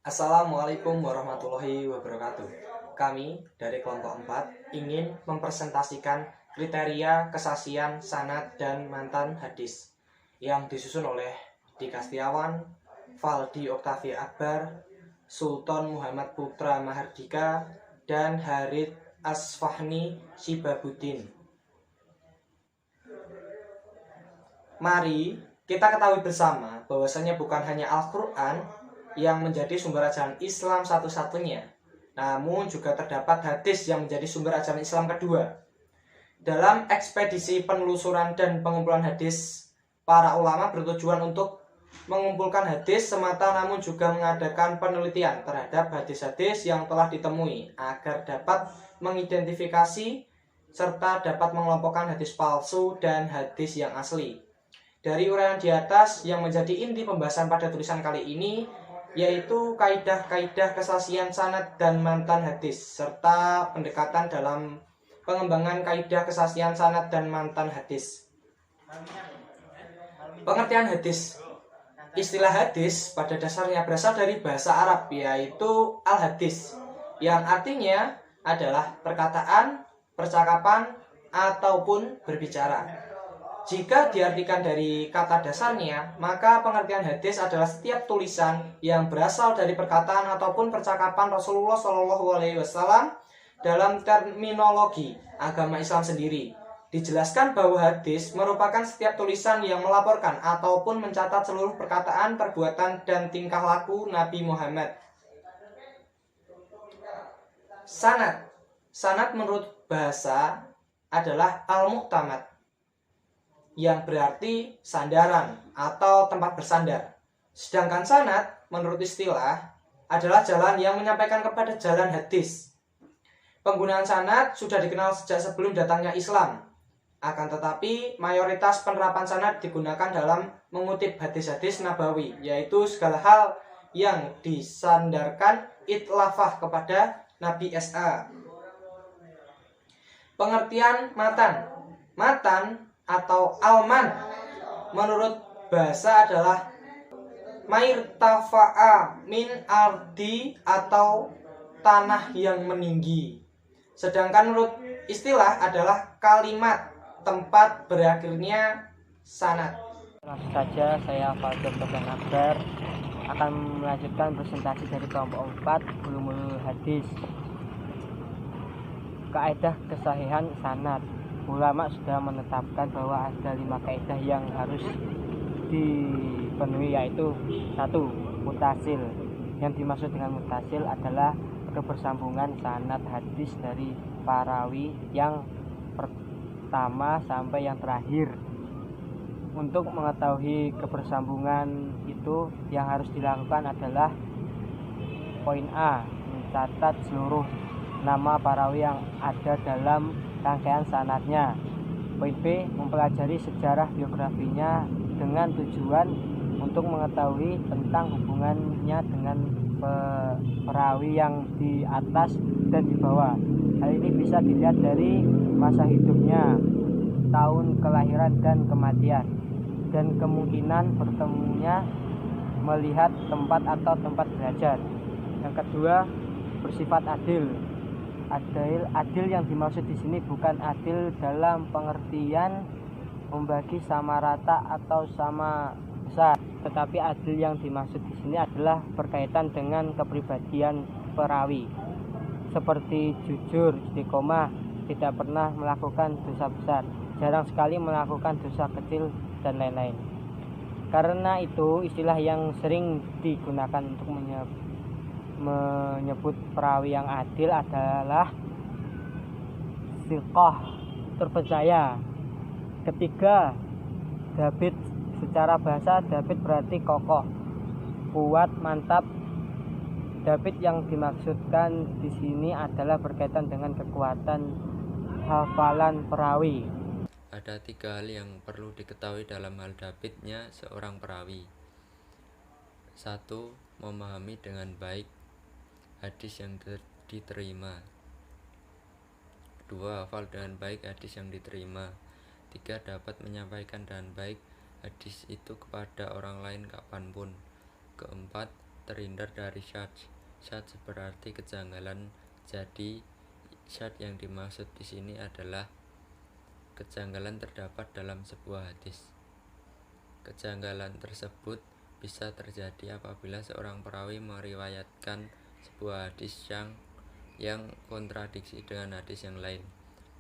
Assalamualaikum warahmatullahi wabarakatuh. Kami dari kelompok 4 ingin mempresentasikan kriteria kesaksian sanad dan mantan hadis yang disusun oleh Dika Setiawan, Valdi Oktavia Akbar, Sultan Muhammad Putra Mahardika, dan Harith Asfahni Shibabuddin. Mari kita ketahui bersama bahwasanya bukan hanya Al-Quran yang menjadi sumber ajaran Islam satu-satunya, namun juga terdapat hadis yang menjadi sumber ajaran Islam kedua. Dalam ekspedisi penelusuran dan pengumpulan hadis, para ulama bertujuan untuk mengumpulkan hadis semata, namun juga mengadakan penelitian terhadap hadis-hadis yang telah ditemui agar dapat mengidentifikasi serta dapat mengelompokkan hadis palsu dan hadis yang asli. Dari uraian di atas yang menjadi inti pembahasan pada tulisan kali ini, yaitu kaidah-kaidah kesaksian sanad dan mantan hadis, serta pendekatan dalam pengembangan kaidah kesaksian sanad dan mantan hadis. Pengertian hadis. Istilah hadis pada dasarnya berasal dari bahasa Arab, yaitu al-hadis, yang artinya adalah perkataan, percakapan, ataupun berbicara. Jika diartikan dari kata dasarnya, maka pengertian hadis adalah setiap tulisan yang berasal dari perkataan ataupun percakapan Rasulullah SAW dalam terminologi agama Islam sendiri. Dijelaskan bahwa hadis merupakan setiap tulisan yang melaporkan ataupun mencatat seluruh perkataan, perbuatan, dan tingkah laku Nabi Muhammad. Sanad. Sanad menurut bahasa adalah al-mu'tamad, yang berarti sandaran atau tempat bersandar. Sedangkan sanad menurut istilah adalah jalan yang menyampaikan kepada jalan hadis. Penggunaan sanad sudah dikenal sejak sebelum datangnya Islam. Akan tetapi mayoritas penerapan sanad digunakan dalam mengutip hadis-hadis nabawi, yaitu segala hal yang disandarkan itlafah kepada Nabi S.A. Pengertian matan. Matan atau alman menurut bahasa adalah mairtafa'a min ardi atau tanah yang meninggi. Sedangkan menurut istilah adalah kalimat tempat berakhirnya sanad. Langsung saja saya Valdi Oktavia Akbar akan melanjutkan presentasi dari kelompok 4 ulumul hadis. Kaidah kesahihan sanad. Ulama sudah menetapkan bahwa ada 5 kaidah yang harus dipenuhi, yaitu 1. Mutasil. Yang dimaksud dengan mutasil adalah kebersambungan sanad hadis dari perawi yang pertama sampai yang terakhir. Untuk mengetahui kebersambungan itu, yang harus dilakukan adalah poin A, mencatat seluruh nama perawi yang ada dalam rangkaian sanadnya. Poin B, mempelajari sejarah biografinya dengan tujuan untuk mengetahui tentang hubungannya dengan perawi yang di atas dan di bawah. Hal ini bisa dilihat dari masa hidupnya, tahun kelahiran dan kematian, dan kemungkinan bertemunya melihat tempat atau tempat belajar. Yang kedua, bersifat adil. Adil yang dimaksud di sini bukan adil dalam pengertian membagi sama rata atau sama besar, tetapi adil yang dimaksud di sini adalah berkaitan dengan kepribadian perawi, seperti jujur, istiqomah, tidak pernah melakukan dosa besar, jarang sekali melakukan dosa kecil, dan lain-lain. Karena itu istilah yang sering digunakan untuk menyebut perawi yang adil adalah siqah, terpercaya. Ketiga, David. Secara bahasa David berarti kokoh, kuat, mantap. David yang dimaksudkan di sini adalah berkaitan dengan kekuatan hafalan perawi. Ada 3 hal yang perlu diketahui dalam hal Davidnya seorang perawi. 1. Memahami dengan baik hadis yang diterima. 2. Hafal dengan baik hadis yang diterima. 3. Dapat menyampaikan dengan baik hadis itu kepada orang lain kapanpun. Keempat, terhindar dari syadz. Syadz berarti kejanggalan. Jadi syadz yang dimaksud di sini adalah kejanggalan terdapat dalam sebuah hadis. Kejanggalan tersebut bisa terjadi apabila seorang perawi meriwayatkan sebuah hadis yang kontradiksi dengan hadis yang lain.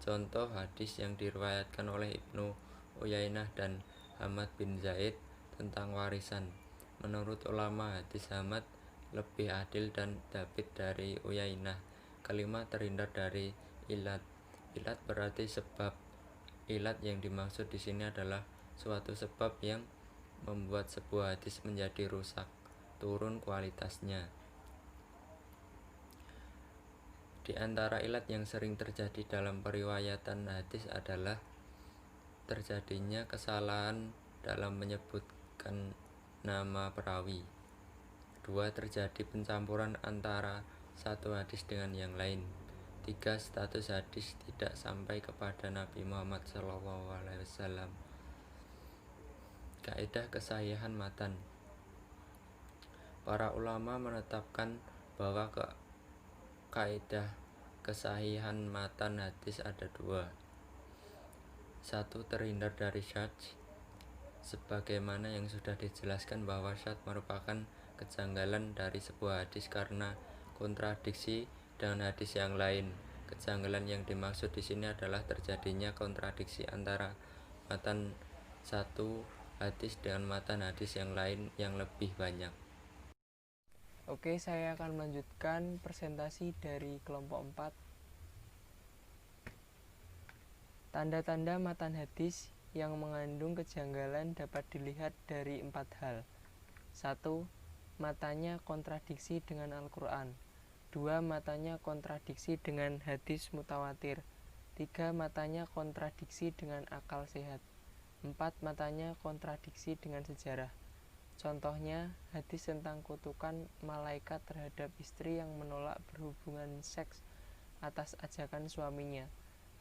Contoh hadis yang diriwayatkan oleh Ibnu Uyainah dan Hamad bin Zaid tentang warisan. Menurut ulama hadis Hamad lebih adil dan David dari Uyainah. Kelima, terhindar dari ilat. Ilat berarti sebab. Ilat yang dimaksud di sini adalah suatu sebab yang membuat sebuah hadis menjadi rusak, turun kualitasnya. Di antara ilat yang sering terjadi dalam periwayatan hadis adalah terjadinya kesalahan dalam menyebutkan nama perawi. 2. Terjadi pencampuran antara satu hadis dengan yang lain. 3. Status hadis tidak sampai kepada Nabi Muhammad SAW. Kaidah kesahihan matan. Para ulama menetapkan bahwa kaidah kesahihan matan hadis ada 2. 1. Terhindar dari syadz. Sebagaimana yang sudah dijelaskan bahwa syadz merupakan kejanggalan dari sebuah hadis karena kontradiksi dengan hadis yang lain. Kejanggalan yang dimaksud di sini adalah terjadinya kontradiksi antara matan satu hadis dengan matan hadis yang lain yang lebih banyak. Oke, saya akan melanjutkan presentasi dari kelompok 4. Tanda-tanda matan hadis yang mengandung kejanggalan dapat dilihat dari 4 hal. 1. Matanya kontradiksi dengan Al-Quran. 2. Matanya kontradiksi dengan hadis mutawatir. 3. Matanya kontradiksi dengan akal sehat. 4. Matanya kontradiksi dengan sejarah. Contohnya, hadis tentang kutukan malaikat terhadap istri yang menolak berhubungan seks atas ajakan suaminya.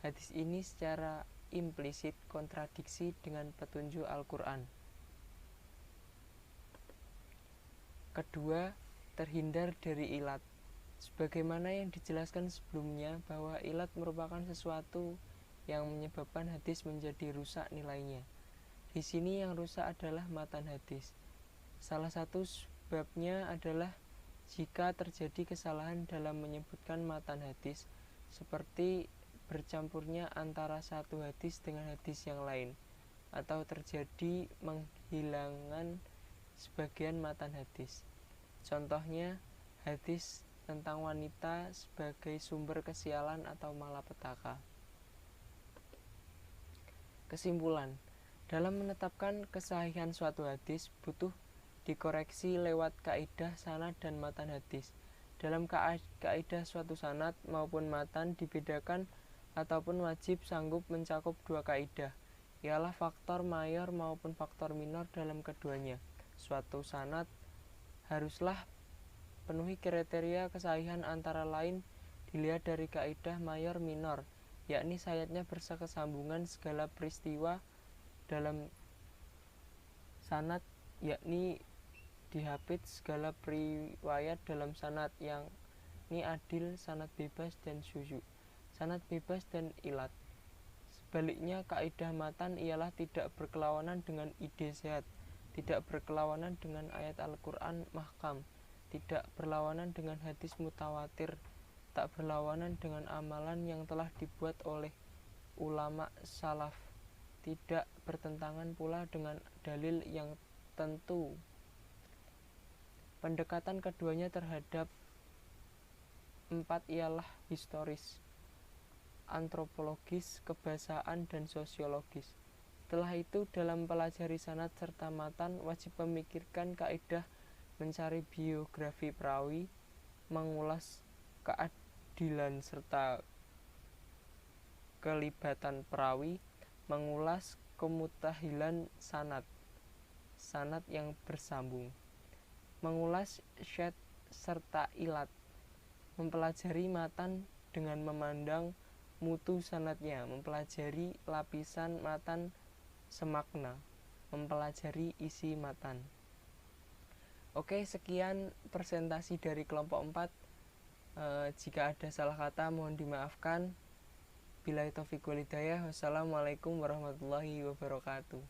Hadis ini secara implisit kontradiksi dengan petunjuk Al-Quran. Kedua, terhindar dari ilat. Sebagaimana yang dijelaskan sebelumnya bahwa ilat merupakan sesuatu yang menyebabkan hadis menjadi rusak nilainya. Di sini yang rusak adalah matan hadis. Salah satu sebabnya adalah jika terjadi kesalahan dalam menyebutkan matan hadis, seperti bercampurnya antara satu hadis dengan hadis yang lain, atau terjadi menghilangan sebagian matan hadis. Contohnya, hadis tentang wanita sebagai sumber kesialan atau malapetaka. Kesimpulan, dalam menetapkan kesahihan suatu hadis butuh dikoreksi lewat kaidah sanad dan matan hadis. Dalam kaidah suatu sanad maupun matan dibedakan ataupun wajib sanggup mencakup 2 kaidah, ialah faktor mayor maupun faktor minor dalam keduanya. Suatu sanad haruslah penuhi kriteria kesahihan antara lain dilihat dari kaidah mayor minor, yakni sayatnya bersesambungan segala peristiwa dalam sanad, yakni dihapit segala periwayat dalam sanad, yang ini adil, sanad bebas, dan syuzu, sanad bebas dan ilat. Sebaliknya, kaidah matan ialah tidak berkelawanan dengan ide sehat, tidak berkelawanan dengan ayat Al-Quran mahkam, tidak berlawanan dengan hadis mutawatir, tak berlawanan dengan amalan yang telah dibuat oleh ulama salaf, tidak bertentangan pula dengan dalil yang tentu. Pendekatan keduanya terhadap 4 ialah historis, antropologis, kebahasaan, dan sosiologis. Setelah itu, dalam pelajari sanad serta matan, wajib memikirkan kaidah mencari biografi perawi, mengulas keadilan serta kelibatan perawi, mengulas kemutahilan sanad yang bersambung, mengulas syadz serta ilat, mempelajari matan dengan memandang mutu sanadnya, mempelajari lapisan matan semakna, mempelajari isi matan. Oke, sekian presentasi dari kelompok 4. Jika ada salah kata mohon dimaafkan. Billahi taufiq wal hidayah. Wassalamualaikum warahmatullahi wabarakatuh.